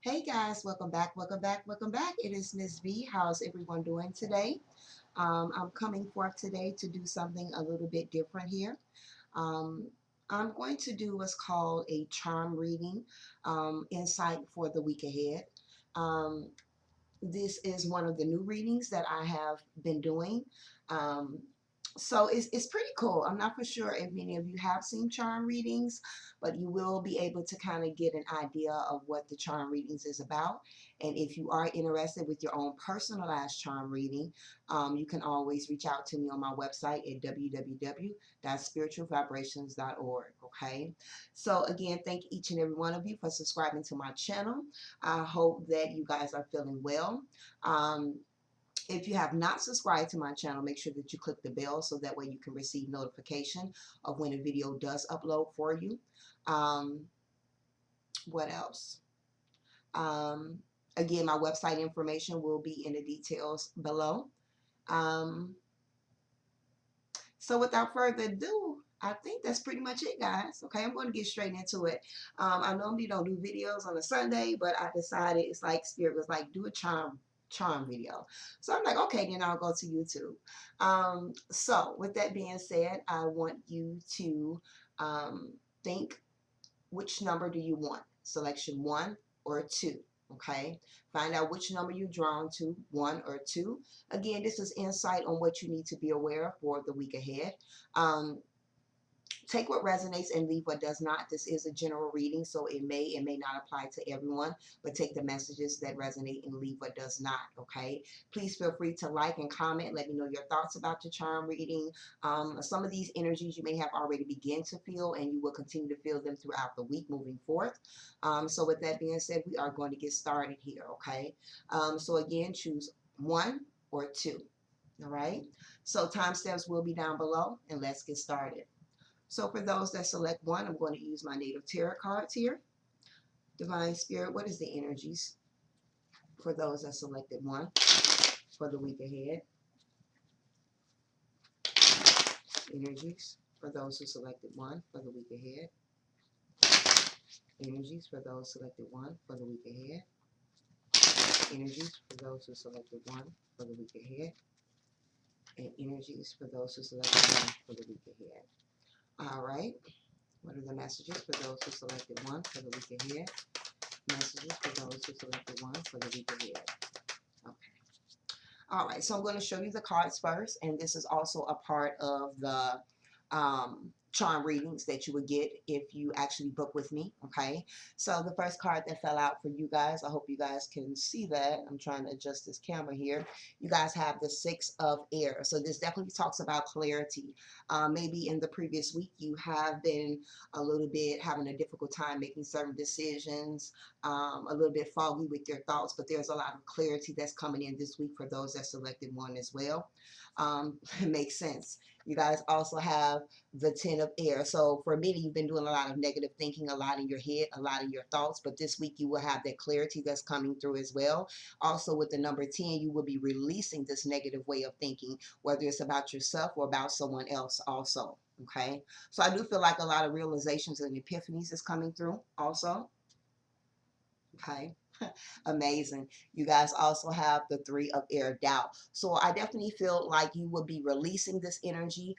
Hey guys, welcome back, welcome back, welcome back. It is Miss V. How's everyone doing today? I'm coming forth today to do something a little bit different here. Um, I'm going to do what's called a charm reading, insight for the week ahead. Um, this is one of the new readings that I have been doing. Um, so it's pretty cool. I'm not for sure if many of you have seen charm readings, but you will be able to kind of get an idea of what the charm readings is about. And if you are interested with your own personalized charm reading, you can always reach out to me on my website at www.spiritualvibrations.org. Okay. So again, thank each and every one of you for subscribing to my channel. I hope that you guys are feeling well. Um, if you have not subscribed to my channel, make sure that you click the bell so that way you can receive notification of when a video does upload for you. Um, what else? Um, Again, my website information will be in the details below. Um, so without further ado, I think that's pretty much it, guys. Okay, I'm going to get straight into it. I normally don't do videos on a Sunday, but I decided it's like Spirit was like, do a charm video. So I'm like, okay, then I'll go to YouTube. So with that being said, I want you to think, which number do you want? Selection 1 or 2. Okay, find out which number you're drawn to, 1 or 2. Again, this is insight on what you need to be aware of for the week ahead. Um, Take what resonates and leave what does not. This is a general reading, so it may and may not apply to everyone, but take the messages that resonate and leave what does not, okay? Please feel free to like and comment. Let me know your thoughts about your charm reading. Some of these energies you may have already begun to feel, and you will continue to feel them throughout the week moving forth. So with that being said, we are going to get started here, okay? So again, choose 1 or 2, all right? So timestamps will be down below, and let's get started. So for those that select 1, I'm going to use my native tarot cards here. Divine Spirit, what is the energies for those that selected 1 for the week ahead? Energies for those who selected 1 for the week ahead. Energies for those selected 1 for the week ahead. Energies for those who selected 1 for the week ahead. And energies for those who selected 1 for the week ahead. All right. What are the messages for those who selected 1 for the week ahead? Messages for those who selected 1 for the week ahead. Okay. All right, so I'm going to show you the cards first, and this is also a part of the charm readings that you would get if you actually book with me, okay? So the first card that fell out for you guys, I hope you guys can see that. I'm trying to adjust this camera here. You guys have the 6 of air, so this definitely talks about clarity. Maybe in the previous week you have been a little bit having a difficult time making certain decisions, a little bit foggy with your thoughts, but there's a lot of clarity that's coming in this week for those that selected 1 as well. It makes sense. You guys also have the 10 of air. So for many, you've been doing a lot of negative thinking, a lot in your head, a lot of your thoughts, but this week you will have that clarity that's coming through as well. Also with the number 10, you will be releasing this negative way of thinking, whether it's about yourself or about someone else also. Okay. So I do feel like a lot of realizations and epiphanies is coming through also. Okay. Amazing. You guys also have the 3 of air, doubt. So I definitely feel like you will be releasing this energy.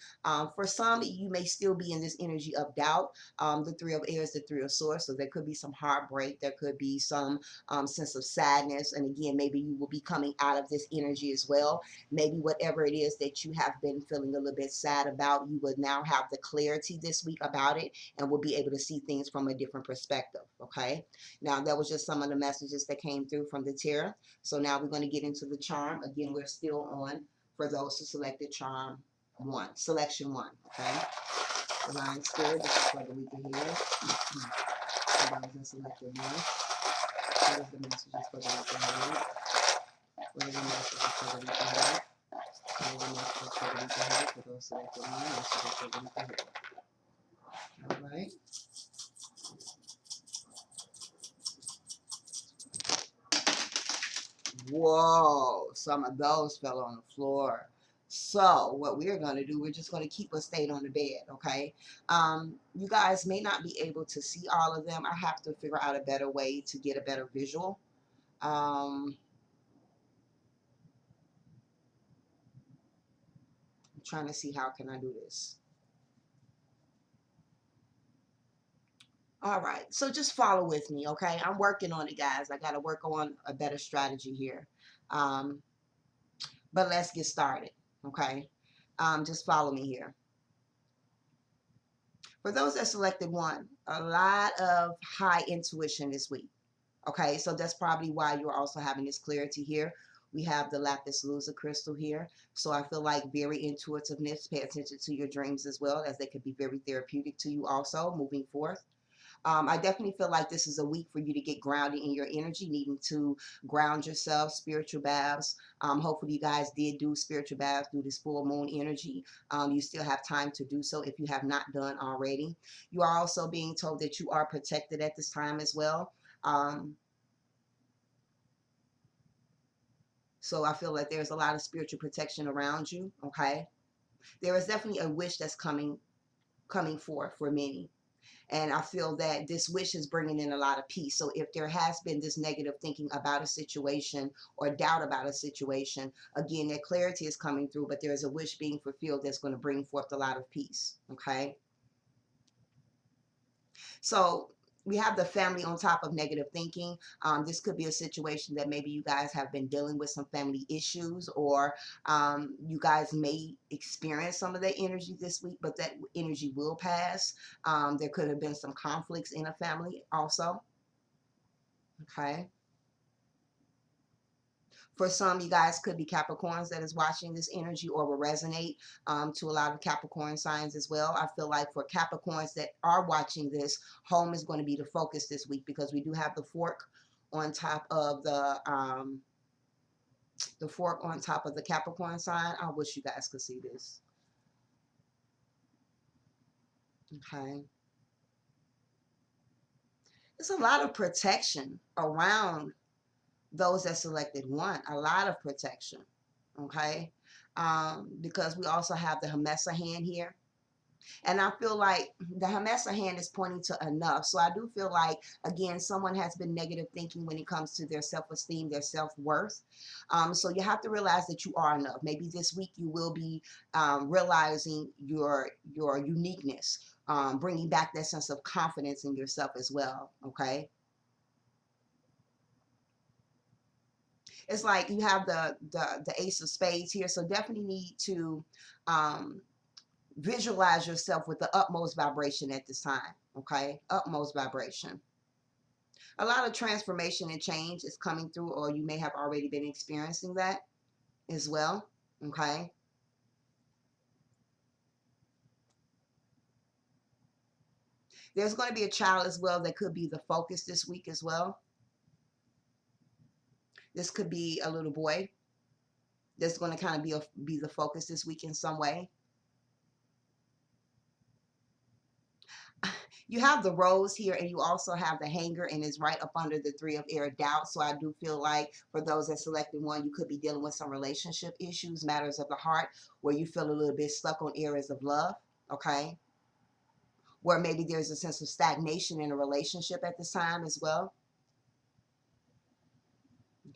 For some, you may still be in this energy of doubt. The 3 of air is the 3 of swords. So there could be some heartbreak. There could be some sense of sadness. And again, maybe you will be coming out of this energy as well. Maybe whatever it is that you have been feeling a little bit sad about, you will now have the clarity this week about it and will be able to see things from a different perspective. Okay. Now, that was just some of the messages that came through from the tarot. So now we're going to get into the charm. Again, we're still on for those who selected charm 1, selection 1. Okay. Divine Spirit, this is for the week ahead. For those that selected 1, what is the messages for the week ahead? What are the messages for the week ahead? What are the messages for the week ahead? For those selected 1, messages for the week ahead. All right. Whoa, some of those fell on the floor. So what we're going to do, we're just going to keep us stayed on the bed, okay? You guys may not be able to see all of them. I have to figure out a better way to get a better visual. I'm trying to see how can I do this. All right, so just follow with me, okay? I'm working on it, guys. I got to work on a better strategy here. Um, but let's get started, okay? Just follow me here. For those that selected one, a lot of high intuition this week. Okay, so that's probably why you're also having this clarity here. We have the lapis lazuli crystal here. So I feel like very intuitiveness. Pay attention to your dreams as well, as they could be very therapeutic to you also moving forth. I definitely feel like this is a week for you to get grounded in your energy, needing to ground yourself, spiritual baths. Hopefully you guys did do spiritual baths through this full moon energy. You still have time to do so if you have not done already. You are also being told that you are protected at this time as well. So I feel like there's a lot of spiritual protection around you, okay? There is definitely a wish that's coming forth for many. And I feel that this wish is bringing in a lot of peace. So if there has been this negative thinking about a situation or doubt about a situation, again, that clarity is coming through, but there's a wish being fulfilled that's going to bring forth a lot of peace, okay? So we have the family on top of negative thinking. This could be a situation that maybe you guys have been dealing with some family issues, or you guys may experience some of that energy this week, but that energy will pass. There could have been some conflicts in a family also. Okay. For some, you guys could be Capricorns that is watching this energy or will resonate to a lot of Capricorn signs as well. I feel like for Capricorns that are watching this, home is going to be the focus this week, because we do have the fork on top of the fork on top of the Capricorn sign. I wish you guys could see this. Okay. There's a lot of protection around those that selected one, a lot of protection. Okay. Because we also have the Hermesa hand here. And I feel like the Hermesa hand is pointing to enough. So I do feel like, again, someone has been negative thinking when it comes to their self-esteem, their self-worth. So you have to realize that you are enough. Maybe this week you will be realizing your uniqueness, bringing back that sense of confidence in yourself as well. Okay. It's like you have the Ace of Spades here. So definitely need to um, visualize yourself with the utmost vibration at this time. Okay, utmost vibration. A lot of transformation and change is coming through, or you may have already been experiencing that as well. Okay. There's going to be a child as well that could be the focus this week as well. This could be a little boy that's going to kind of be the focus this week in some way. You have the rose here, and you also have the hanger, and it's right up under the three of air, doubt. So I do feel like for those that selected one, you could be dealing with some relationship issues, matters of the heart, where you feel a little bit stuck on areas of love. Okay. Where maybe there's a sense of stagnation in a relationship at this time as well.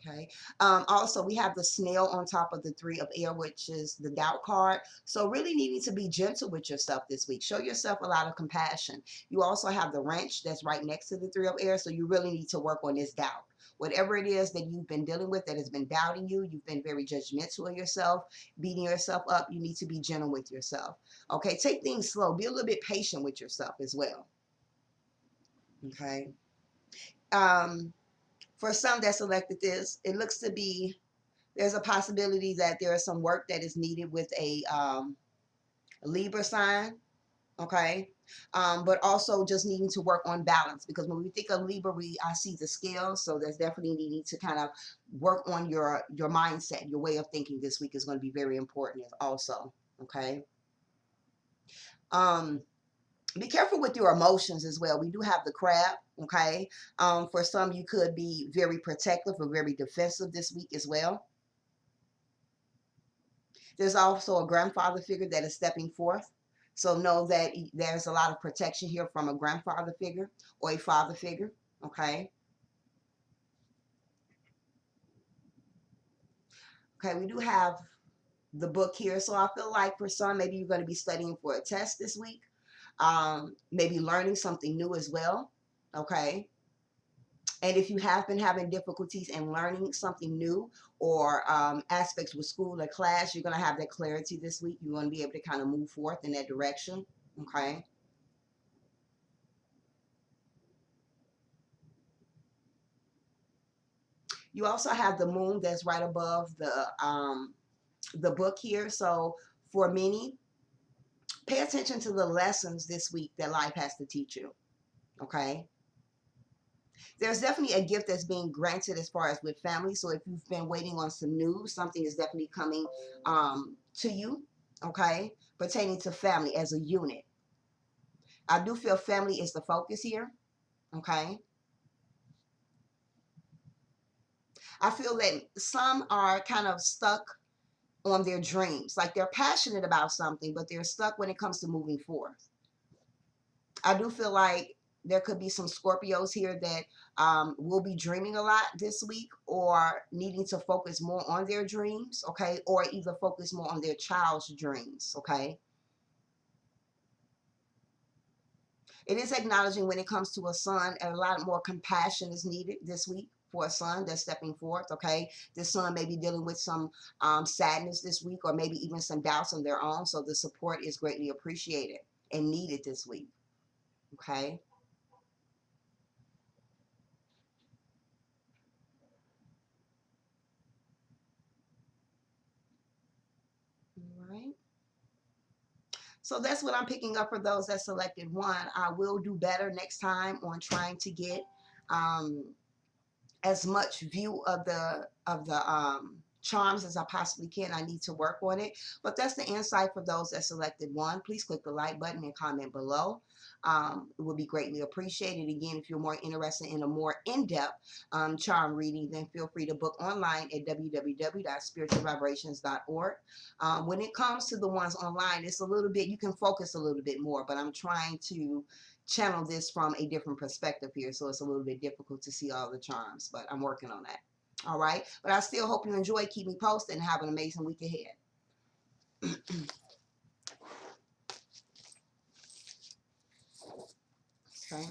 Okay. Also, we have the snail on top of the three of air, which is the doubt card. So really needing to be gentle with yourself this week. Show yourself a lot of compassion. You also have the wrench that's right next to the three of air. So you really need to work on this doubt. Whatever it is that you've been dealing with that has been doubting you, you've been very judgmental of yourself, beating yourself up. You need to be gentle with yourself. Okay. Take things slow. Be a little bit patient with yourself as well. Okay. For some that selected this, it looks to be there's a possibility that there is some work that is needed with a Libra sign, okay? But also just needing to work on balance, because when we think of Libra, I see the scales, so there's definitely needing to kind of work on your mindset, your way of thinking this week is going to be very important also, okay? Be careful with your emotions as well. We do have the crab, okay? For some, you could be very protective or very defensive this week as well. There's also a grandfather figure that is stepping forth. So know that there's a lot of protection here from a grandfather figure or a father figure. Okay. Okay, we do have the book here. So I feel like for some, maybe you're going to be studying for a test this week. Maybe learning something new as well. Okay. And if you have been having difficulties in learning something new or aspects with school or class, you're going to have that clarity this week. You're going to be able to kind of move forth in that direction. Okay. You also have the moon that's right above the book here. So for many, pay attention to the lessons this week that life has to teach you. Okay. There's definitely a gift that's being granted as far as with family. So if you've been waiting on some news, something is definitely coming to you, okay, pertaining to family as a unit. I do feel family is the focus here, okay. I feel that some are kind of stuck on their dreams, like they're passionate about something, but they're stuck when it comes to moving forth. I do feel like there could be some Scorpios here that will be dreaming a lot this week or needing to focus more on their dreams, okay? Or either focus more on their child's dreams, okay? It is acknowledging when it comes to a son, a lot more compassion is needed this week for a son that's stepping forth, okay? This son may be dealing with some sadness this week or maybe even some doubts on their own, so the support is greatly appreciated and needed this week, okay? All right. So that's what I'm picking up for those that selected one. I will do better next time on trying to get um, as much view of the charms as I possibly can. I need to work on it. But that's the insight for those that selected one. Please click the like button and comment below. It would be greatly appreciated. Again, if you're more interested in a more in-depth charm reading, then feel free to book online at www.spiritualvibrations.org. When it comes to the ones online, it's a little bit, you can focus a little bit more, but I'm trying to channel this from a different perspective here, so it's a little bit difficult to see all the charms, but I'm working on that. All right, but I still hope you enjoy. Keep me posted and have an amazing week ahead. Okay.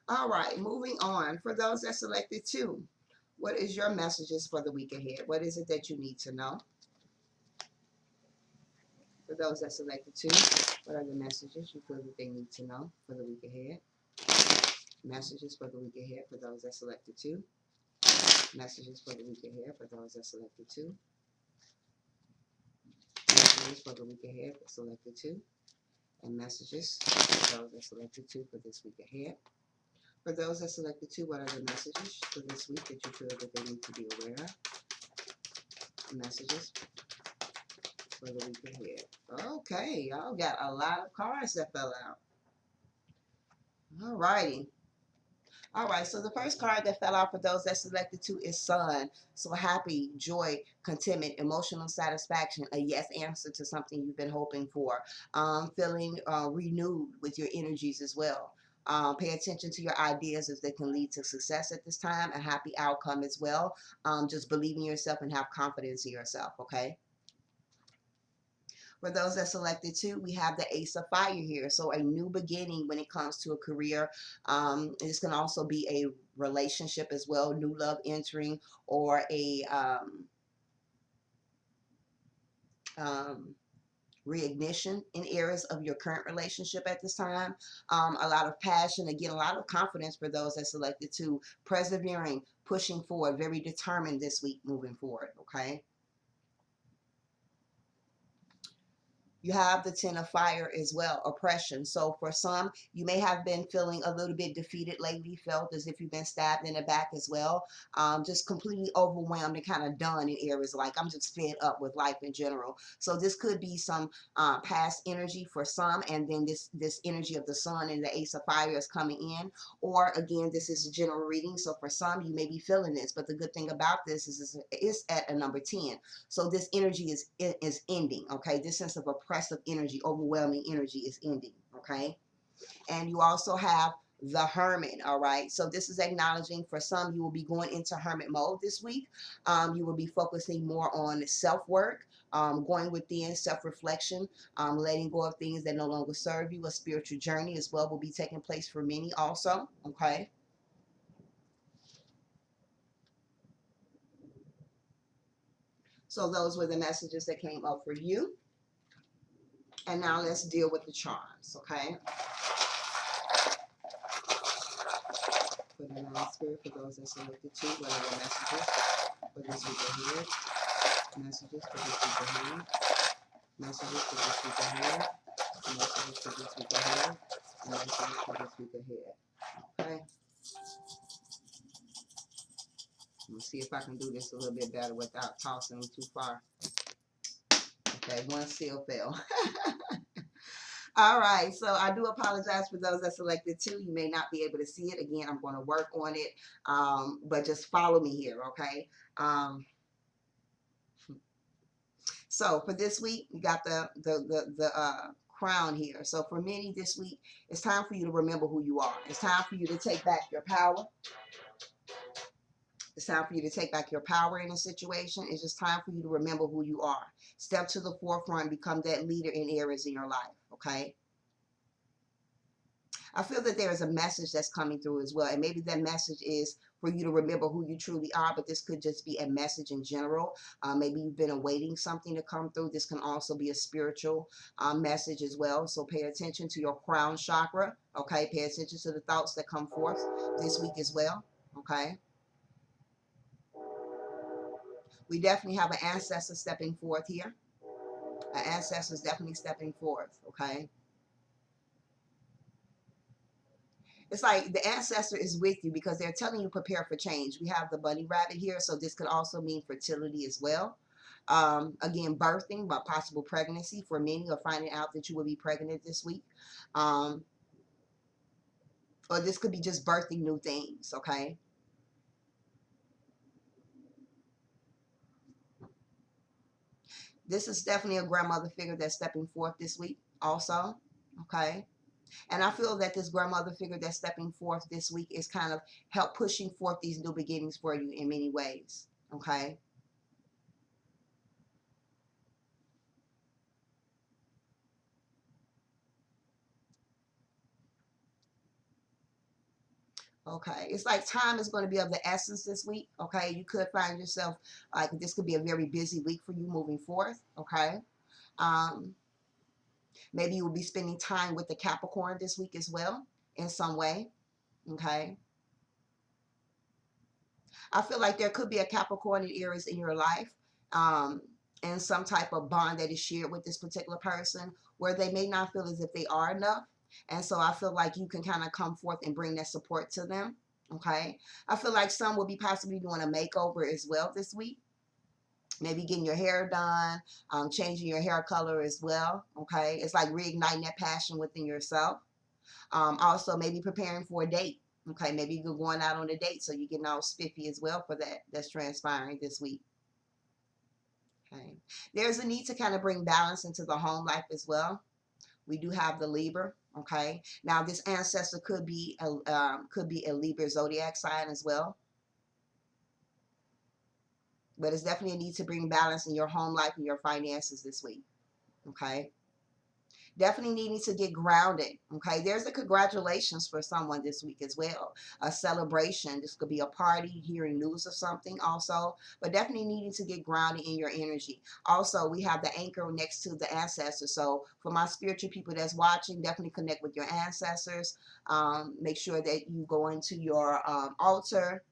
All right, moving on. For those that selected two, what is your messages for the week ahead? What is it that you need to know? For those that selected two, what are the messages you feel that they need to know for the week ahead? Messages for the week ahead for those that selected two. Messages for the week ahead for those that selected two. Messages for the week ahead for selected two. And messages for those that selected two for this week ahead. For those that selected two, what are the messages for this week that you feel that they need to be aware of? Messages for the week ahead. Okay, y'all got a lot of cards that fell out. All righty. All right, so the first card that fell out for those that selected two is Sun. So happy, joy, contentment, emotional satisfaction, a yes answer to something you've been hoping for, feeling renewed with your energies as well. Pay attention to your ideas as they can lead to success at this time, a happy outcome as well. Just believe in yourself and have confidence in yourself, okay? For those that selected two, we have the Ace of Fire here. So a new beginning when it comes to a career. This can also be a relationship as well, new love entering, or a um, reignition in areas of your current relationship at this time. A lot of passion, again, a lot of confidence for those that selected two, persevering, pushing forward, very determined this week moving forward, okay? You have the Ten of Fire as well, oppression. So for some, you may have been feeling a little bit defeated lately, felt as if you've been stabbed in the back as well. Just completely overwhelmed and kind of done in areas like I'm just fed up with life in general. So this could be some past energy for some, and then this energy of the Sun and the Ace of Fire is coming in. Or again, this is a general reading. So for some, you may be feeling this, but the good thing about this is it's at a number 10. So this energy is ending, okay? This sense of oppressive energy, overwhelming energy is ending, okay? And you also have the Hermit, all right? So this is acknowledging for some, you will be going into hermit mode this week. You will be focusing more on self-work, going within, self-reflection, letting go of things that no longer serve you. A spiritual journey as well will be taking place for many also, okay? So those were the messages that came up for you. And now let's deal with the charms, okay? Put it on spirit for those that selected two. What are the messages for this week ahead? Messages for this week ahead. Messages for this week ahead. Messages for this week ahead. Messages for this week ahead. Okay? Let's see if I can do this a little bit better without tossing them too far. Okay, one seal fell. All right, so I do apologize for those that selected two. You may not be able to see it. Again, I'm going to work on it, but just follow me here, okay? So for this week, we got the crown here. So for many this week, it's time for you to remember who you are. It's time for you to take back your power. It's time for you to take back your power in a situation. It's just time for you to remember who you are. Step to the forefront, become that leader in areas in your life, okay? I feel that there is a message that's coming through as well. And maybe that message is for you to remember who you truly are, but this could just be a message in general. Maybe you've been awaiting something to come through. This can also be a spiritual message as well. So pay attention to your crown chakra, okay? Pay attention to the thoughts that come forth this week as well, okay? We definitely have an ancestor stepping forth here. An ancestor is definitely stepping forth, okay? It's like the ancestor is with you because they're telling you prepare for change. We have the bunny rabbit here, so this could also mean fertility as well. Again, birthing, but possible pregnancy for many, or finding out that you will be pregnant this week. Or this could be just birthing new things, okay? This is definitely a grandmother figure that's stepping forth this week also, okay? And I feel that this grandmother figure that's stepping forth this week is kind of help pushing forth these new beginnings for you in many ways, okay? Okay, it's like time is going to be of the essence this week. Okay, you could find yourself like this could be a very busy week for you moving forth. Okay, um, maybe you will be spending time with the Capricorn this week as well in some way. Okay, I feel like there could be a Capricorn in areas in your life, um, and some type of bond that is shared with this particular person where they may not feel as if they are enough. And so I feel like you can kind of come forth and bring that support to them. Okay. I feel like some will be possibly doing a makeover as well this week. Maybe getting your hair done, changing your hair color as well. Okay. It's like reigniting that passion within yourself. Also, maybe preparing for a date. Okay. Maybe you're going out on a date, so you're getting all spiffy as well for that. That's transpiring this week. Okay. There's a need to kind of bring balance into the home life as well. We do have the Libra. Okay. Now this ancestor could be a Libra zodiac sign as well. But it's definitely a need to bring balance in your home life and your finances this week. Okay. Definitely needing to get grounded. Okay. There's a congratulations for someone this week as well. A celebration. This could be a party, hearing news of something also, but definitely needing to get grounded in your energy. Also, we have the anchor next to the ancestors. So for my spiritual people that's watching, definitely connect with your ancestors. Make sure that you go into your altar,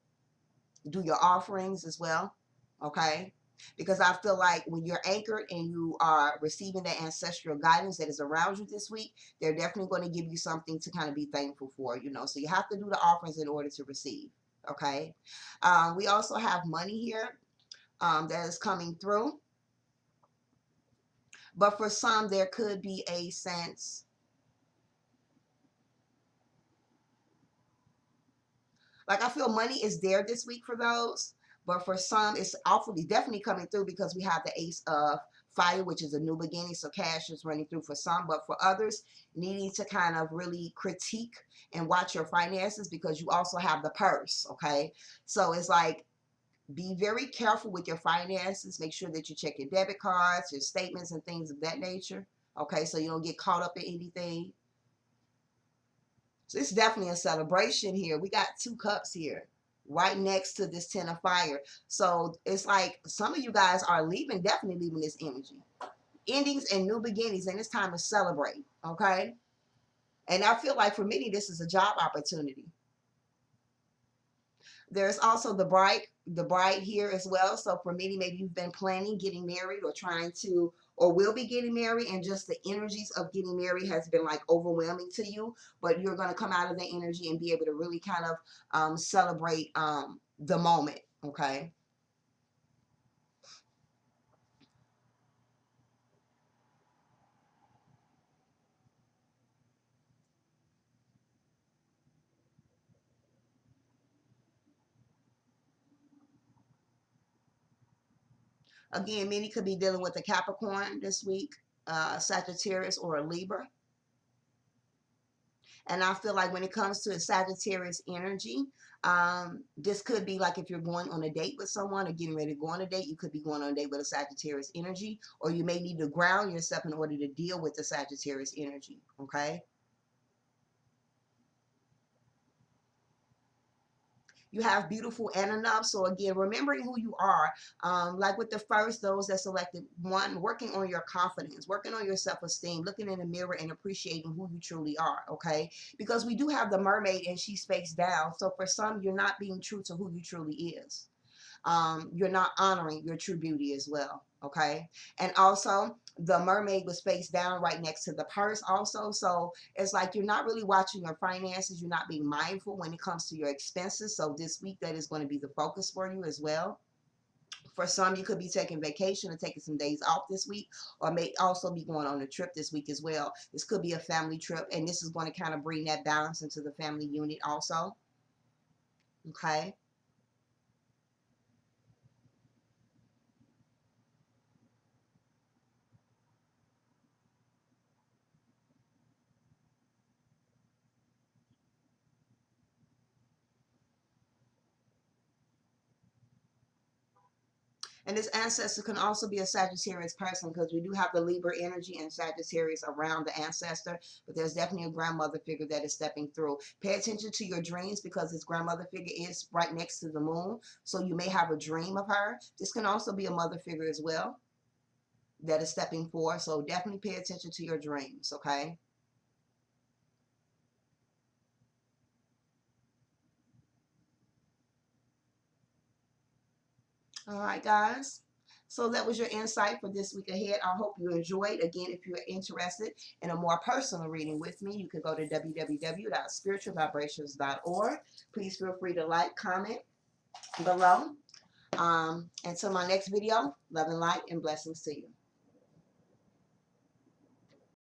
do your offerings as well. Okay. Because I feel like when you're anchored and you are receiving the ancestral guidance that is around you this week, they're definitely going to give you something to kind of be thankful for, you know. So you have to do the offerings in order to receive. Okay. We also have money here that is coming through. But for some, there could be a sense, like I feel money is there this week for those. But for some, it's awfully definitely coming through because we have the Ace of Fire, which is a new beginning. So cash is running through for some. But for others, needing to kind of really critique and watch your finances because you also have the purse. Okay. So it's like, be very careful with your finances. Make sure that you check your debit cards, your statements, and things of that nature. Okay. So you don't get caught up in anything. So it's definitely a celebration here. We got 2 cups here right next to this 10 of fire. So it's like some of you guys are leaving, definitely leaving this energy. Endings and new beginnings, and it's time to celebrate, okay? And I feel like for many, this is a job opportunity. There's also the bride here as well. So for many, maybe you've been planning getting married or trying to, or will be getting married, and just the energies of getting married has been like overwhelming to you, but you're going to come out of the energy and be able to really kind of celebrate the moment, okay? Again, many could be dealing with a Capricorn this week, Sagittarius, or a Libra. And I feel like when it comes to a Sagittarius energy, this could be like if you're going on a date with someone or getting ready to go on a date, you could be going on a date with a Sagittarius energy, or you may need to ground yourself in order to deal with the Sagittarius energy, okay? You have beautiful and enough. So again, remembering who you are, like with the first, those that selected one, working on your confidence, working on your self-esteem, looking in the mirror and appreciating who you truly are, okay? Because we do have the mermaid and she's face down. So for some, you're not being true to who you truly is. You're not honoring your true beauty as well, okay? And also the mermaid was face down right next to the purse also. So it's like you're not really watching your finances. You're not being mindful when it comes to your expenses. So this week that is going to be the focus for you as well. For some, you could be taking vacation or taking some days off this week, or may also be going on a trip this week as well. This could be a family trip, and this is going to kind of bring that balance into the family unit also, okay? And this ancestor can also be a Sagittarius person because we do have the Libra energy and Sagittarius around the ancestor, but there's definitely a grandmother figure that is stepping through. Pay attention to your dreams because this grandmother figure is right next to the moon. So you may have a dream of her. This can also be a mother figure as well that is stepping forward. So definitely pay attention to your dreams, okay? All right, guys. So that was your insight for this week ahead. I hope you enjoyed. Again, if you're interested in a more personal reading with me, you can go to www.spiritualvibrations.org. Please feel free to like, comment below. Until my next video, love and light and blessings to you.